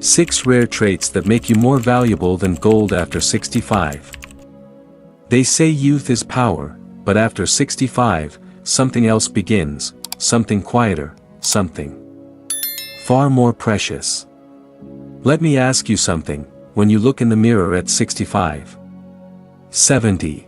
6 rare traits that make you more valuable than gold after 65. They say youth is power, but after 65, something else begins, something quieter, something far more precious. Let me ask you something, when you look in the mirror at 65, 70,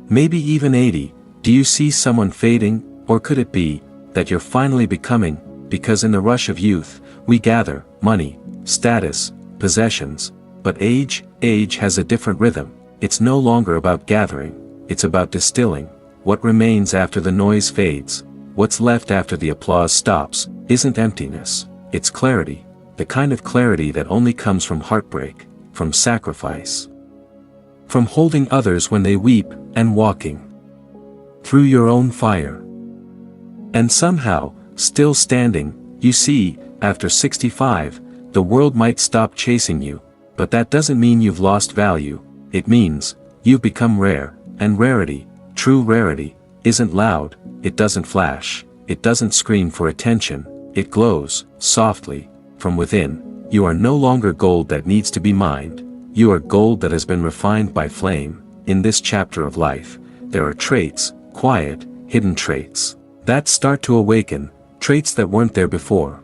maybe even 80, do you see someone fading, or could it be that you're finally becoming, because in the rush of youth, we gather money, status, possessions, but age has a different rhythm. It's no longer about gathering, it's about distilling. What remains after the noise fades, what's left after the applause stops, isn't emptiness, it's clarity, the kind of clarity that only comes from heartbreak, from sacrifice, from holding others when they weep, and walking through your own fire. And somehow, still standing, you see, after 65, the world might stop chasing you, but that doesn't mean you've lost value, it means, you've become rare, and rarity, true rarity, isn't loud, it doesn't flash, it doesn't scream for attention, it glows, softly, from within. You are no longer gold that needs to be mined, you are gold that has been refined by flame. In this chapter of life, there are traits, quiet, hidden traits, that start to awaken, traits that weren't there before.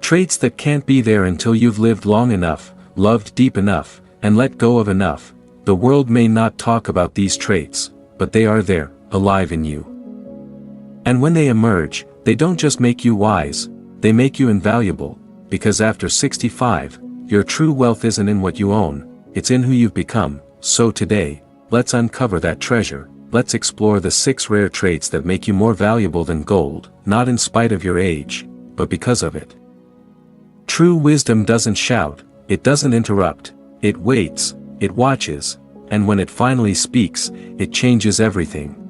Traits that can't be there until you've lived long enough, loved deep enough, and let go of enough. The world may not talk about these traits, but they are there, alive in you. And when they emerge, they don't just make you wise, they make you invaluable, because after 65, your true wealth isn't in what you own, it's in who you've become. So today, let's uncover that treasure, let's explore the 6 rare traits that make you more valuable than gold, not in spite of your age, but because of it. True wisdom doesn't shout, it doesn't interrupt, it waits, it watches, and when it finally speaks, it changes everything.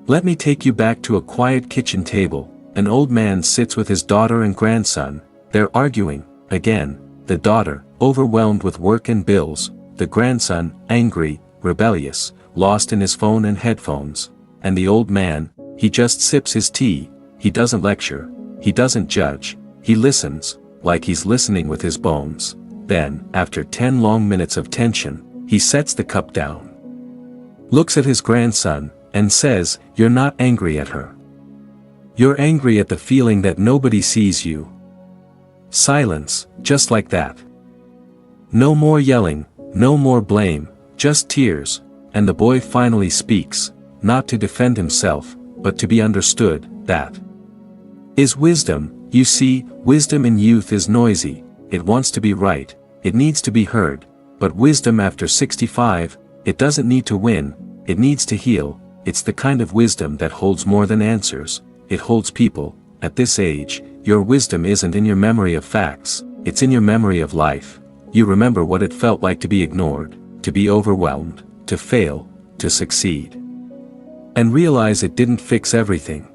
Let me take you back to a quiet kitchen table. An old man sits with his daughter and grandson, they're arguing, again, the daughter, overwhelmed with work and bills, the grandson, angry, rebellious, lost in his phone and headphones, and the old man, he just sips his tea, he doesn't lecture, he doesn't judge, he listens, like he's listening with his bones. Then, after 10 long minutes of tension, he sets the cup down, looks at his grandson, and says, "You're not angry at her. You're angry at the feeling that nobody sees you." Silence, just like that. No more yelling, no more blame, just tears, and the boy finally speaks, not to defend himself, but to be understood. That is wisdom. You see, wisdom in youth is noisy, it wants to be right, it needs to be heard, but wisdom after 65, it doesn't need to win, it needs to heal. It's the kind of wisdom that holds more than answers, it holds people. At this age, your wisdom isn't in your memory of facts, it's in your memory of life. You remember what it felt like to be ignored, to be overwhelmed, to fail, to succeed, and realize it didn't fix everything.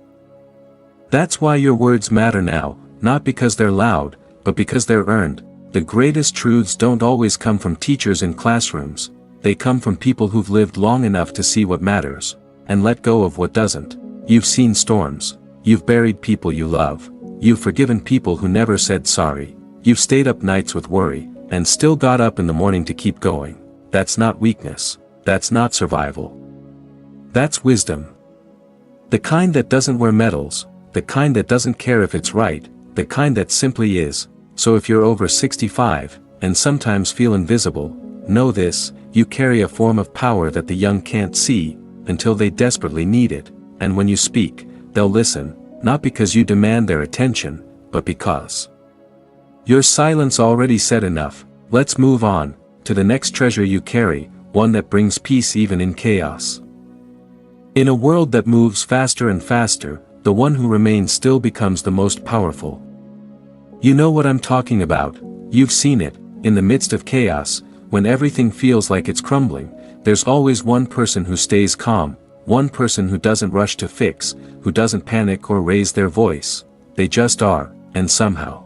That's why your words matter now, not because they're loud, but because they're earned. The greatest truths don't always come from teachers in classrooms, they come from people who've lived long enough to see what matters, and let go of what doesn't. You've seen storms, you've buried people you love, you've forgiven people who never said sorry, you've stayed up nights with worry, and still got up in the morning to keep going. That's not weakness, that's not survival. That's wisdom. The kind that doesn't wear medals, the kind that doesn't care if it's right, the kind that simply is. So if you're over 65, and sometimes feel invisible, know this, you carry a form of power that the young can't see, until they desperately need it, and when you speak, they'll listen, not because you demand their attention, but because your silence already said enough. Let's move on, to the next treasure you carry, one that brings peace even in chaos. In a world that moves faster and faster, the one who remains still becomes the most powerful. You know what I'm talking about, you've seen it, in the midst of chaos, when everything feels like it's crumbling, there's always one person who stays calm, one person who doesn't rush to fix, who doesn't panic or raise their voice, they just are, and somehow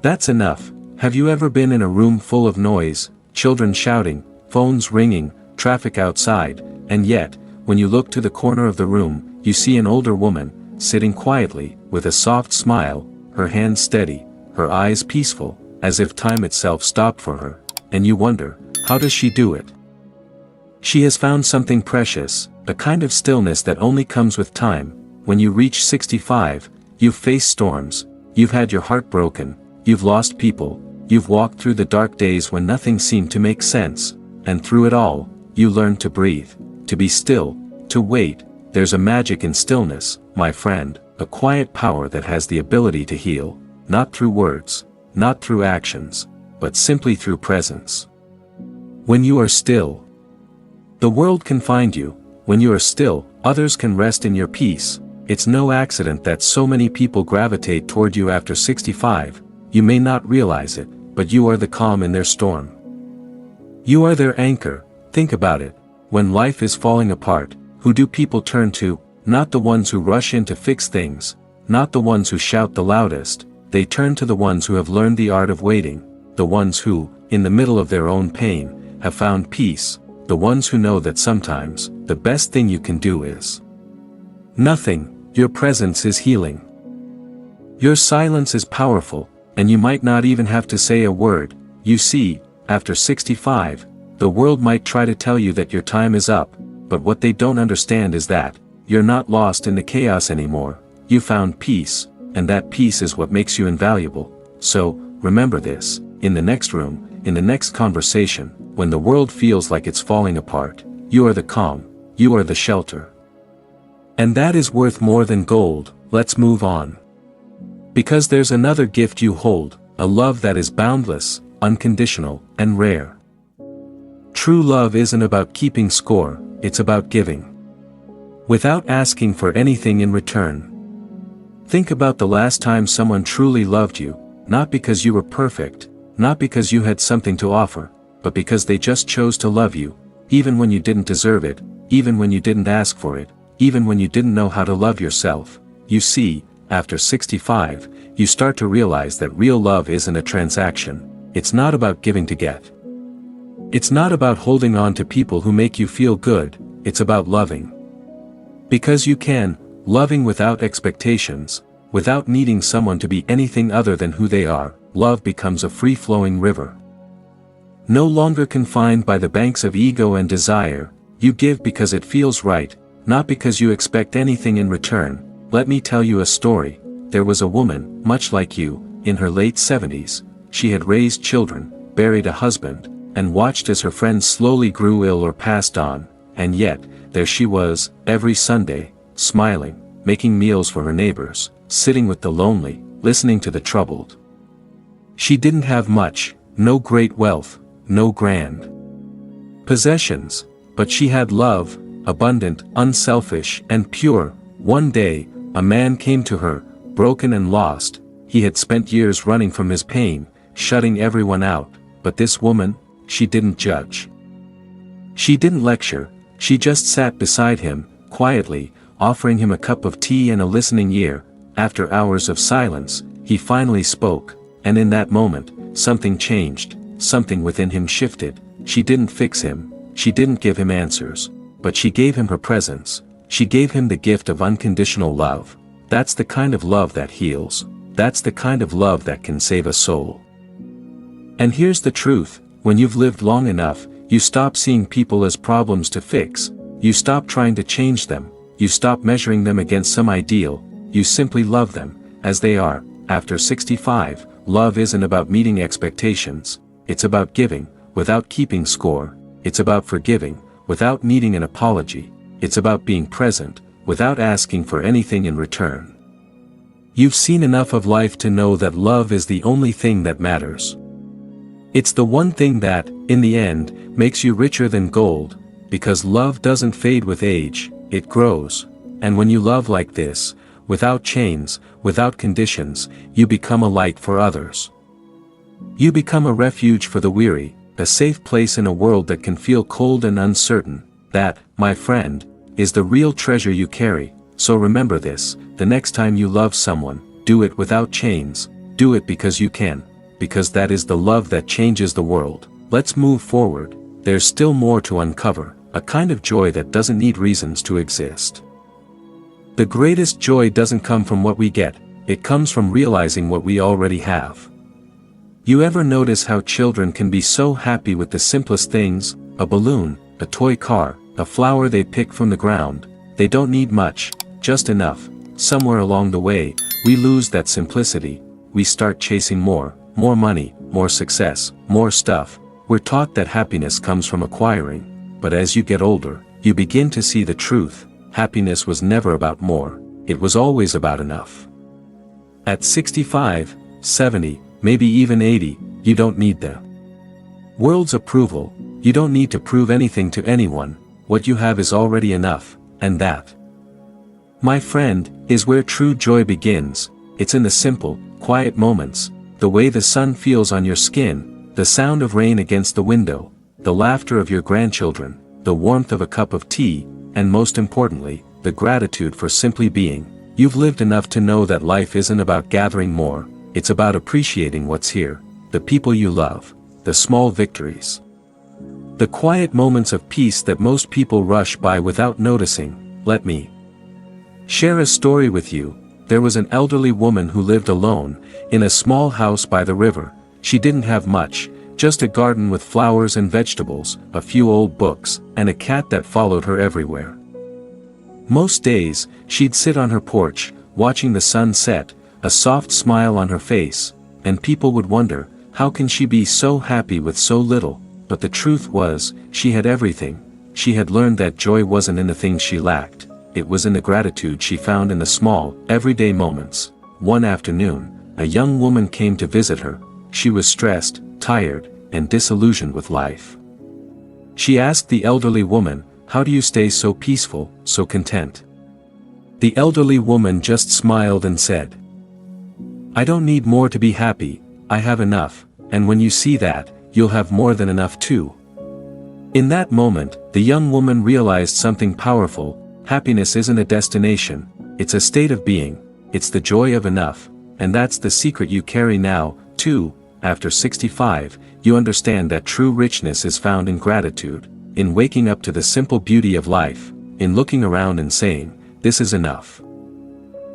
that's enough. Have you ever been in a room full of noise, children shouting, phones ringing, traffic outside, and yet, when you look to the corner of the room, you see an older woman, sitting quietly, with a soft smile, her hands steady, her eyes peaceful, as if time itself stopped for her, and you wonder, how does she do it? She has found something precious, a kind of stillness that only comes with time. When you reach 65, you've faced storms, you've had your heart broken, you've lost people, you've walked through the dark days when nothing seemed to make sense, and through it all, you learn to breathe, to be still, to wait. There's a magic in stillness, my friend, a quiet power that has the ability to heal, not through words, not through actions, but simply through presence. When you are still, the world can find you. When you are still, others can rest in your peace. It's no accident that so many people gravitate toward you after 65. You may not realize it, but you are the calm in their storm. You are their anchor. Think about it. When life is falling apart, who do people turn to? Not the ones who rush in to fix things, not the ones who shout the loudest. They turn to the ones who have learned the art of waiting, the ones who, in the middle of their own pain, have found peace, the ones who know that sometimes, the best thing you can do is nothing. Your presence is healing. Your silence is powerful, and you might not even have to say a word. You see, after 65, the world might try to tell you that your time is up, but what they don't understand is that, you're not lost in the chaos anymore. You found peace, and that peace is what makes you invaluable. So, remember this, in the next room, in the next conversation, when the world feels like it's falling apart, you are the calm, you are the shelter. And that is worth more than gold. Let's move on. Because there's another gift you hold, a love that is boundless, unconditional, and rare. True love isn't about keeping score, it's about giving, without asking for anything in return. Think about the last time someone truly loved you, not because you were perfect, not because you had something to offer, but because they just chose to love you, even when you didn't deserve it, even when you didn't ask for it, even when you didn't know how to love yourself. You see, after 65, you start to realize that real love isn't a transaction. It's not about giving to get. It's not about holding on to people who make you feel good, it's about loving. Because you can, loving without expectations, without needing someone to be anything other than who they are. Love becomes a free-flowing river. No longer confined by the banks of ego and desire, you give because it feels right, not because you expect anything in return. Let me tell you a story. There was a woman, much like you, in her late 70s. She had raised children, buried a husband, and watched as her friends slowly grew ill or passed on, and yet, there she was, every Sunday, smiling, making meals for her neighbors, sitting with the lonely, listening to the troubled. She didn't have much, no great wealth, no grand possessions, but she had love, abundant, unselfish, and pure. One day, a man came to her, broken and lost. He had spent years running from his pain, shutting everyone out, but this woman, she didn't judge. She didn't lecture, she just sat beside him, quietly, offering him a cup of tea and a listening ear. After hours of silence, he finally spoke, and in that moment, something changed, something within him shifted. She didn't fix him, she didn't give him answers, but she gave him her presence. She gave him the gift of unconditional love. That's the kind of love that heals. That's the kind of love that can save a soul. And here's the truth, when you've lived long enough, you stop seeing people as problems to fix. You stop trying to change them. You stop measuring them against some ideal. You simply love them, as they are. After 65, love isn't about meeting expectations. It's about giving, without keeping score. It's about forgiving, without needing an apology. It's about being present, without asking for anything in return. You've seen enough of life to know that love is the only thing that matters. It's the one thing that, in the end, makes you richer than gold, because love doesn't fade with age, it grows. And when you love like this, without chains, without conditions, you become a light for others. You become a refuge for the weary, a safe place in a world that can feel cold and uncertain. That, my friend, is the real treasure you carry. So remember this, the next time you love someone, do it without chains, do it because you can, because that is the love that changes the world. Let's move forward, there's still more to uncover, a kind of joy that doesn't need reasons to exist. The greatest joy doesn't come from what we get, it comes from realizing what we already have. You ever notice how children can be so happy with the simplest things, a balloon, a toy car, a flower they pick from the ground? They don't need much, just enough. Somewhere along the way, we lose that simplicity. We start chasing more money, more success, more stuff. We're taught that happiness comes from acquiring. But as you get older, you begin to see the truth. Happiness was never about more. It was always about enough. At 65, 70, maybe even 80, you don't need the world's approval. You don't need to prove anything to anyone. What you have is already enough, and that, my friend, is where true joy begins. It's in the simple, quiet moments, the way the sun feels on your skin, the sound of rain against the window, the laughter of your grandchildren, the warmth of a cup of tea, and most importantly, the gratitude for simply being. You've lived enough to know that life isn't about gathering more, it's about appreciating what's here, the people you love, the small victories, the quiet moments of peace that most people rush by without noticing. Let me share a story with you. There was an elderly woman who lived alone, in a small house by the river. She didn't have much, just a garden with flowers and vegetables, a few old books, and a cat that followed her everywhere. Most days, she'd sit on her porch, watching the sun set, a soft smile on her face, and people would wonder, how can she be so happy with so little? But the truth was, she had everything. She had learned that joy wasn't in the things she lacked. It was in the gratitude she found in the small, everyday moments. One afternoon, a young woman came to visit her. She was stressed, tired, and disillusioned with life. She asked the elderly woman, "How do you stay so peaceful, so content?" The elderly woman just smiled and said, "I don't need more to be happy, I have enough, and when you see that, you'll have more than enough too." In that moment, the young woman realized something powerful. Happiness isn't a destination, it's a state of being. It's the joy of enough, and that's the secret you carry now, too. After 65, you understand that true richness is found in gratitude, in waking up to the simple beauty of life, in looking around and saying, "This is enough."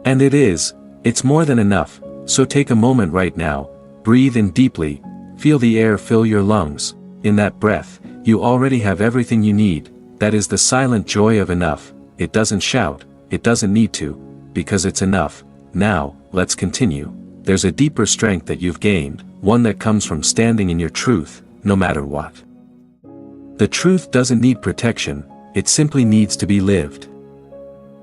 And it is, it's more than enough. So take a moment right now, breathe in deeply, feel the air fill your lungs. In that breath, you already have everything you need. That is the silent joy of enough. It doesn't shout, it doesn't need to, because it's enough. Now, let's continue. There's a deeper strength that you've gained, one that comes from standing in your truth, no matter what. The truth doesn't need protection, it simply needs to be lived.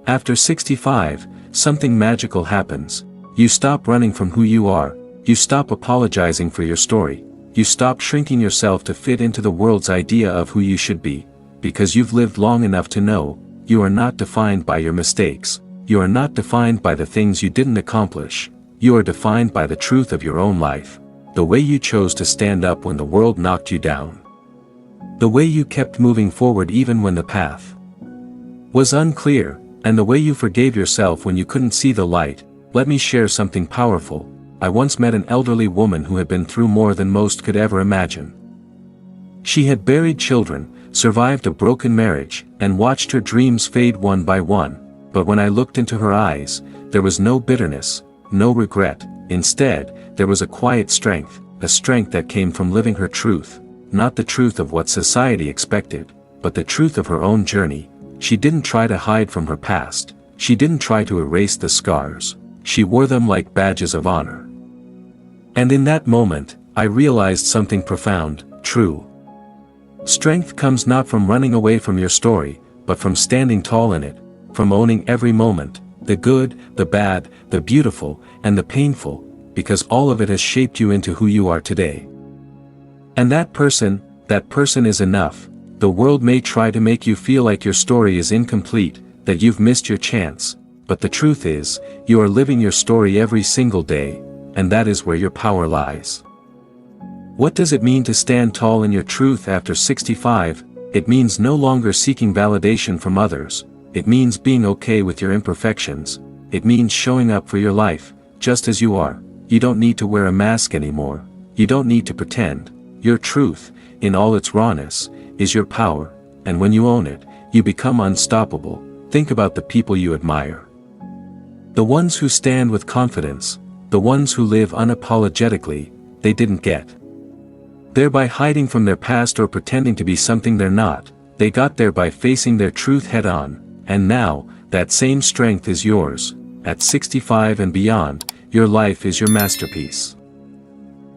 After 65, something magical happens. You stop running from who you are, you stop apologizing for your story, you stop shrinking yourself to fit into the world's idea of who you should be, because you've lived long enough to know, you are not defined by your mistakes, you are not defined by the things you didn't accomplish, you are defined by the truth of your own life, the way you chose to stand up when the world knocked you down, the way you kept moving forward even when the path was unclear, and the way you forgave yourself when you couldn't see the light. Let me share something powerful. I once met an elderly woman who had been through more than most could ever imagine. She had buried children, survived a broken marriage, and watched her dreams fade one by one. But when I looked into her eyes, there was no bitterness, no regret. Instead, there was a quiet strength, a strength that came from living her truth, not the truth of what society expected, but the truth of her own journey. She didn't try to hide from her past, she didn't try to erase the scars, she wore them like badges of honor. And in that moment, I realized something profound, true strength comes not from running away from your story, but from standing tall in it, from owning every moment, the good, the bad, the beautiful, and the painful, because all of it has shaped you into who you are today. And that person is enough. The world may try to make you feel like your story is incomplete, that you've missed your chance, but the truth is, you are living your story every single day, and that is where your power lies. What does it mean to stand tall in your truth after 65? It means no longer seeking validation from others. It means being okay with your imperfections. It means showing up for your life, just as you are. You don't need to wear a mask anymore. You don't need to pretend. Your truth, in all its rawness, is your power, and when you own it, you become unstoppable. Think about the people you admire. The ones who stand with confidence, the ones who live unapologetically, they didn't get. Thereby hiding from their past or pretending to be something they're not, they got there by facing their truth head-on, and now, that same strength is yours. At 65 and beyond, your life is your masterpiece.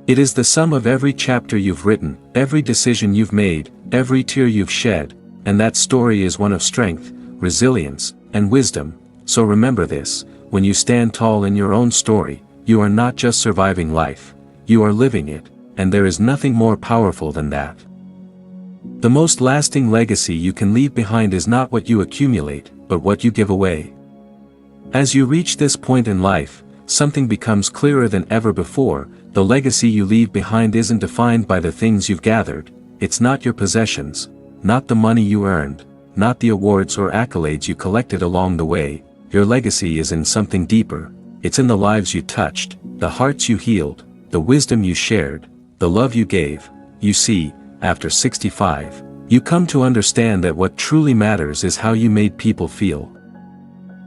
It is the sum of every chapter you've written, every decision you've made, every tear you've shed, and that story is one of strength, resilience, and wisdom. So remember this, when you stand tall in your own story, you are not just surviving life, you are living it, and there is nothing more powerful than that. The most lasting legacy you can leave behind is not what you accumulate, but what you give away. As you reach this point in life, something becomes clearer than ever before. The legacy you leave behind isn't defined by the things you've gathered, it's not your possessions, not the money you earned, not the awards or accolades you collected along the way. Your legacy is in something deeper, it's in the lives you touched, the hearts you healed, the wisdom you shared, the love you gave. You see, after 65, you come to understand that what truly matters is how you made people feel.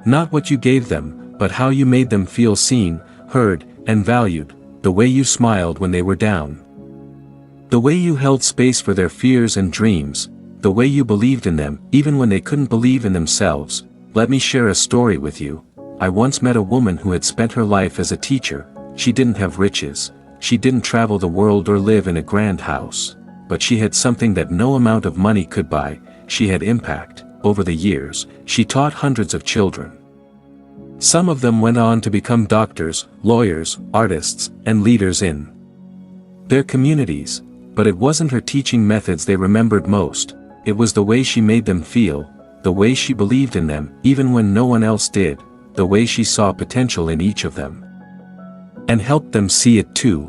Not what you gave them, but how you made them feel seen, heard, and valued, the way you smiled when they were down. The way you held space for their fears and dreams, the way you believed in them even when they couldn't believe in themselves. Let me share a story with you. I once met a woman who had spent her life as a teacher. She didn't have riches, she didn't travel the world or live in a grand house, but she had something that no amount of money could buy. She had impact. Over the years, she taught hundreds of children. Some of them went on to become doctors, lawyers, artists, and leaders in their communities, but it wasn't her teaching methods they remembered most, it was the way she made them feel, the way she believed in them even when no one else did, the way she saw potential in each of them, and helped them see it too.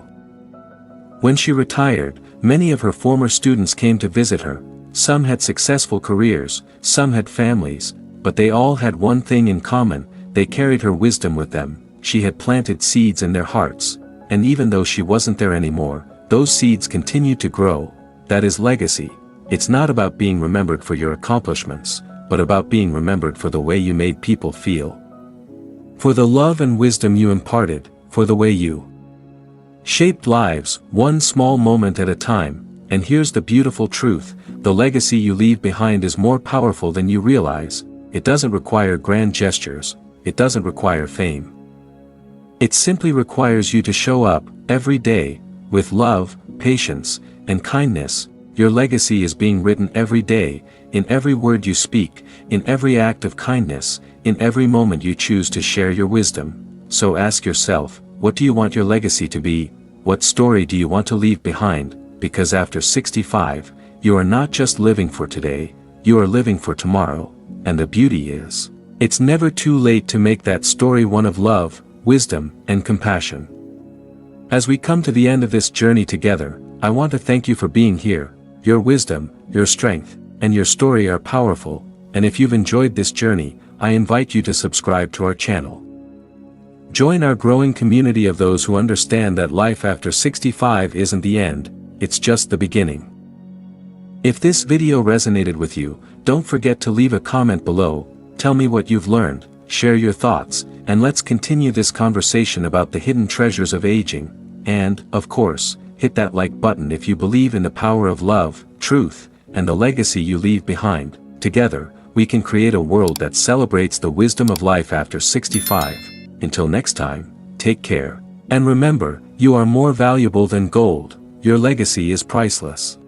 When she retired, many of her former students came to visit her. Some had successful careers, some had families, but they all had one thing in common: they carried her wisdom with them. She had planted seeds in their hearts, and even though she wasn't there anymore, those seeds continued to grow. That is legacy. It's not about being remembered for your accomplishments, but about being remembered for the way you made people feel. For the love and wisdom you imparted, for the way you shaped lives, one small moment at a time. And here's the beautiful truth: the legacy you leave behind is more powerful than you realize. It doesn't require grand gestures, it doesn't require fame. It simply requires you to show up, every day, with love, patience, and kindness. Your legacy is being written every day, in every word you speak, in every act of kindness, in every moment you choose to share your wisdom. So ask yourself, what do you want your legacy to be? What story do you want to leave behind? Because after 65, you are not just living for today, you are living for tomorrow. And the beauty is, it's never too late to make that story one of love, wisdom, and compassion. As we come to the end of this journey together, I want to thank you for being here. Your wisdom, your strength, and your story are powerful, and if you've enjoyed this journey, I invite you to subscribe to our channel. Join our growing community of those who understand that life after 65 isn't the end, it's just the beginning. If this video resonated with you, don't forget to leave a comment below. Tell me what you've learned, share your thoughts, and let's continue this conversation about the hidden treasures of aging. And, of course, hit that like button if you believe in the power of love, truth, and the legacy you leave behind. Together, we can create a world that celebrates the wisdom of life after 65. Until next time, take care. And remember, you are more valuable than gold. Your legacy is priceless.